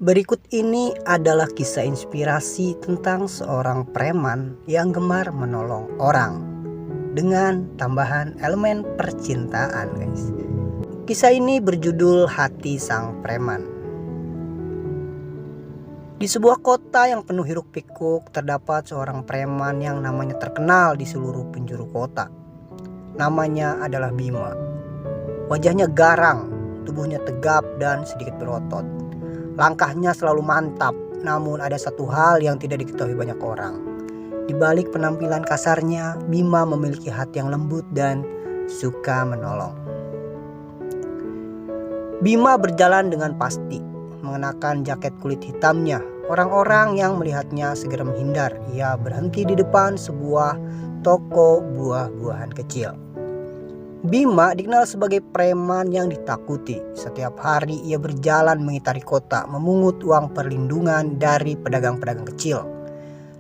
Berikut ini adalah kisah inspirasi tentang seorang preman yang gemar menolong orang dengan tambahan elemen percintaan, guys. Kisah ini berjudul Hati Sang Preman. Di sebuah kota yang penuh hiruk pikuk terdapat seorang preman yang namanya terkenal di seluruh penjuru kota. Namanya adalah Bima. Wajahnya garang, tubuhnya tegap dan sedikit berotot. Langkahnya selalu mantap, namun ada satu hal yang tidak diketahui banyak orang. Di balik penampilan kasarnya, Bima memiliki hati yang lembut dan suka menolong. Bima berjalan dengan pasti, mengenakan jaket kulit hitamnya. Orang-orang yang melihatnya segera menghindar. Ia berhenti di depan sebuah toko buah-buahan kecil. Bima dikenal sebagai preman yang ditakuti. Setiap hari ia berjalan mengitari kota, memungut uang perlindungan dari pedagang-pedagang kecil.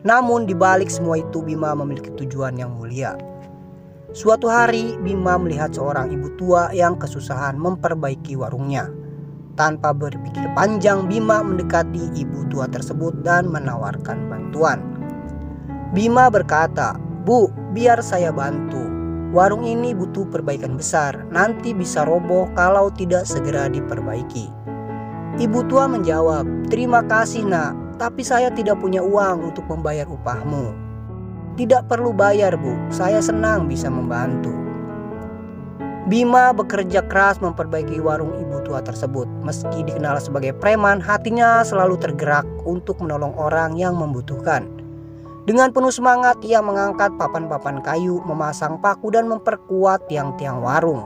Namun di balik semua itu Bima memiliki tujuan yang mulia. Suatu hari Bima melihat seorang ibu tua yang kesusahan memperbaiki warungnya. Tanpa berpikir panjang, Bima mendekati ibu tua tersebut dan menawarkan bantuan. Bima berkata, "Bu, biar saya bantu. Warung ini butuh perbaikan besar, nanti bisa roboh kalau tidak segera diperbaiki." Ibu tua menjawab, "Terima kasih nak, tapi saya tidak punya uang untuk membayar upahmu." "Tidak perlu bayar Bu, saya senang bisa membantu." Bima bekerja keras memperbaiki warung ibu tua tersebut. Meski dikenal sebagai preman, hatinya selalu tergerak untuk menolong orang yang membutuhkan. Dengan penuh semangat ia mengangkat papan-papan kayu, memasang paku dan memperkuat tiang-tiang warung.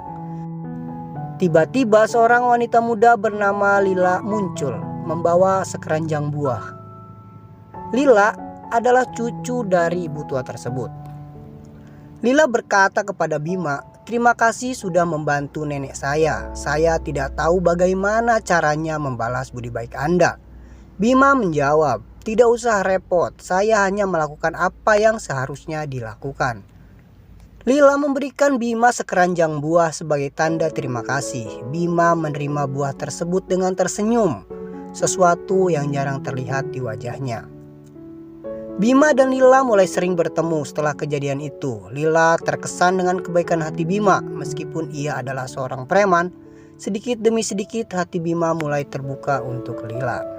Tiba-tiba seorang wanita muda bernama Lila muncul, membawa sekeranjang buah. Lila adalah cucu dari ibu tua tersebut. Lila berkata kepada Bima, "Terima kasih sudah membantu nenek saya. Saya tidak tahu bagaimana caranya membalas budi baik Anda." Bima menjawab, "Tidak usah repot, saya hanya melakukan apa yang seharusnya dilakukan." Lila memberikan Bima sekeranjang buah sebagai tanda terima kasih. Bima menerima buah tersebut dengan tersenyum, sesuatu yang jarang terlihat di wajahnya. Bima dan Lila mulai sering bertemu setelah kejadian itu. Lila terkesan dengan kebaikan hati Bima. Meskipun ia adalah seorang preman, sedikit demi sedikit hati Bima mulai terbuka untuk Lila.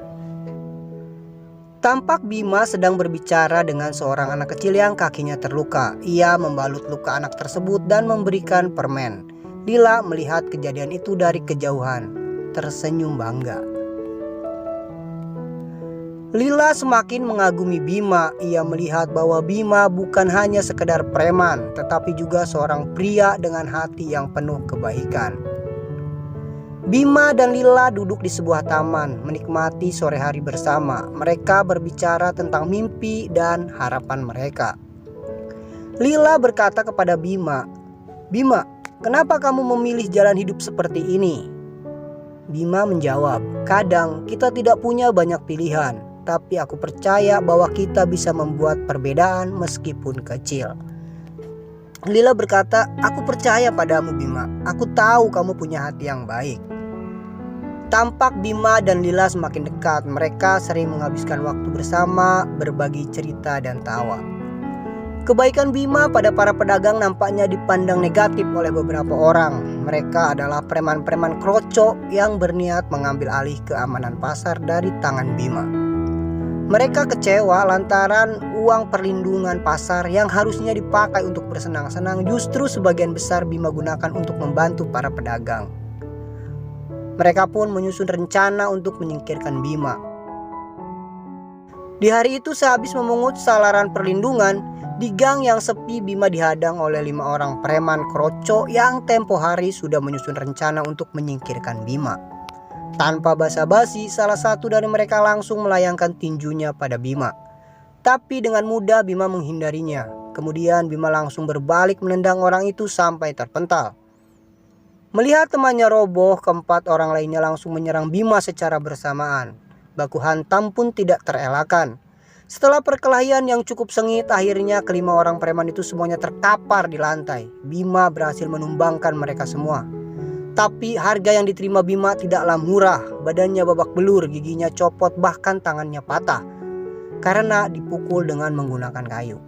Tampak Bima sedang berbicara dengan seorang anak kecil yang kakinya terluka. Ia membalut luka anak tersebut dan memberikan permen. Lila melihat kejadian itu dari kejauhan, tersenyum bangga. Lila semakin mengagumi Bima. Ia melihat bahwa Bima bukan hanya sekedar preman, tetapi juga seorang pria dengan hati yang penuh kebaikan. Bima dan Lila duduk di sebuah taman, menikmati sore hari bersama. Mereka berbicara tentang mimpi dan harapan mereka. Lila berkata kepada Bima, "Bima, kenapa kamu memilih jalan hidup seperti ini?" Bima menjawab, "Kadang kita tidak punya banyak pilihan, tapi aku percaya bahwa kita bisa membuat perbedaan meskipun kecil." Lila berkata, "Aku percaya padamu Bima, aku tahu kamu punya hati yang baik." Tampak Bima dan Lila semakin dekat. Mereka sering menghabiskan waktu bersama, berbagi cerita dan tawa. Kebaikan Bima pada para pedagang nampaknya dipandang negatif oleh beberapa orang. Mereka adalah preman-preman kroco yang berniat mengambil alih keamanan pasar dari tangan Bima. Mereka kecewa lantaran uang perlindungan pasar yang harusnya dipakai untuk bersenang-senang justru sebagian besar Bima gunakan untuk membantu para pedagang. Mereka pun menyusun rencana untuk menyingkirkan Bima. Di hari itu sehabis memungut salaran perlindungan, di gang yang sepi Bima dihadang oleh 5 orang preman kroco yang tempo hari sudah menyusun rencana untuk menyingkirkan Bima. Tanpa basa-basi, salah satu dari mereka langsung melayangkan tinjunya pada Bima. Tapi dengan mudah Bima menghindarinya. Kemudian Bima langsung berbalik menendang orang itu sampai terpental. Melihat temannya roboh, keempat orang lainnya langsung menyerang Bima secara bersamaan. Baku hantam pun tidak terelakkan. Setelah perkelahian yang cukup sengit, akhirnya kelima orang preman itu semuanya terkapar di lantai. Bima berhasil menumbangkan mereka semua. Tetapi harga yang diterima Bima tidaklah murah. Badannya babak belur, giginya copot, bahkan tangannya patah karena dipukul dengan menggunakan kayu.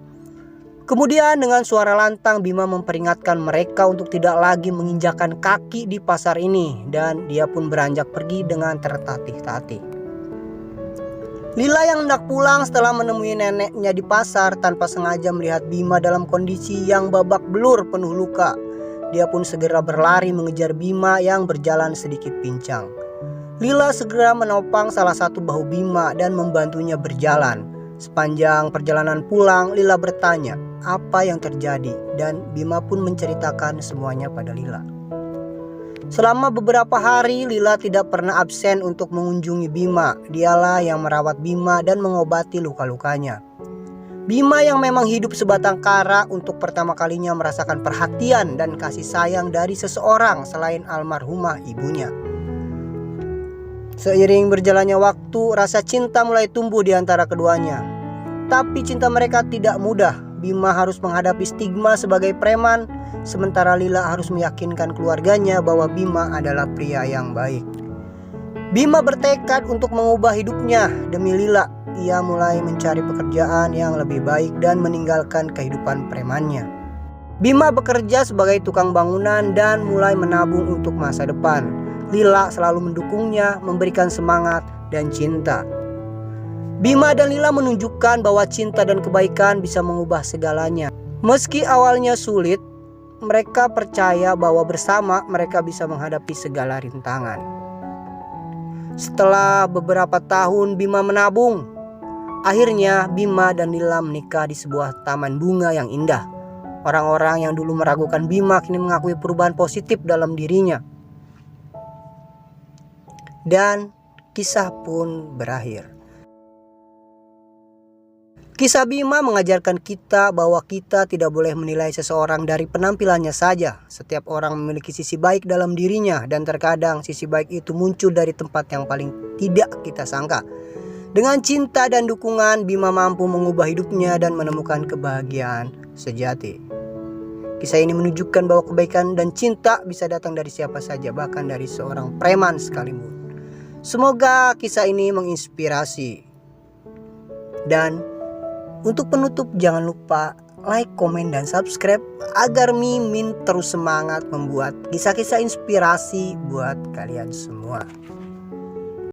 Kemudian dengan suara lantang Bima memperingatkan mereka untuk tidak lagi menginjakan kaki di pasar ini, dan dia pun beranjak pergi dengan tertatih-tatih. Lila yang hendak pulang setelah menemui neneknya di pasar tanpa sengaja melihat Bima dalam kondisi yang babak belur penuh luka. Dia pun segera berlari mengejar Bima yang berjalan sedikit pincang. Lila segera menopang salah satu bahu Bima dan membantunya berjalan. Sepanjang perjalanan pulang, Lila bertanya apa yang terjadi, dan Bima pun menceritakan semuanya pada Lila. Selama beberapa hari Lila tidak pernah absen untuk mengunjungi Bima. Dialah yang merawat Bima dan mengobati luka-lukanya. Bima yang memang hidup sebatang kara untuk pertama kalinya merasakan perhatian dan kasih sayang dari seseorang selain almarhumah ibunya. Seiring berjalannya waktu, rasa cinta mulai tumbuh di antara keduanya. Tapi cinta mereka tidak mudah. Bima harus menghadapi stigma sebagai preman, sementara Lila harus meyakinkan keluarganya bahwa Bima adalah pria yang baik. Bima bertekad untuk mengubah hidupnya demi Lila. Ia mulai mencari pekerjaan yang lebih baik dan meninggalkan kehidupan premannya. Bima bekerja sebagai tukang bangunan dan mulai menabung untuk masa depan. Lila selalu mendukungnya, memberikan semangat dan cinta. Bima dan Lila menunjukkan bahwa cinta dan kebaikan bisa mengubah segalanya. Meski awalnya sulit, mereka percaya bahwa bersama mereka bisa menghadapi segala rintangan. Setelah beberapa tahun Bima menabung, akhirnya Bima dan Lila menikah di sebuah taman bunga yang indah. Orang-orang yang dulu meragukan Bima kini mengakui perubahan positif dalam dirinya. Dan kisah pun berakhir. Kisah Bima mengajarkan kita bahwa kita tidak boleh menilai seseorang dari penampilannya saja. Setiap orang memiliki sisi baik dalam dirinya, dan terkadang sisi baik itu muncul dari tempat yang paling tidak kita sangka. Dengan cinta dan dukungan, Bima mampu mengubah hidupnya dan menemukan kebahagiaan sejati. Kisah ini menunjukkan bahwa kebaikan dan cinta bisa datang dari siapa saja, bahkan dari seorang preman sekalipun. Semoga kisah ini menginspirasi. Dan untuk penutup, jangan lupa like, komen, dan subscribe agar Mimin terus semangat membuat kisah-kisah inspirasi buat kalian semua.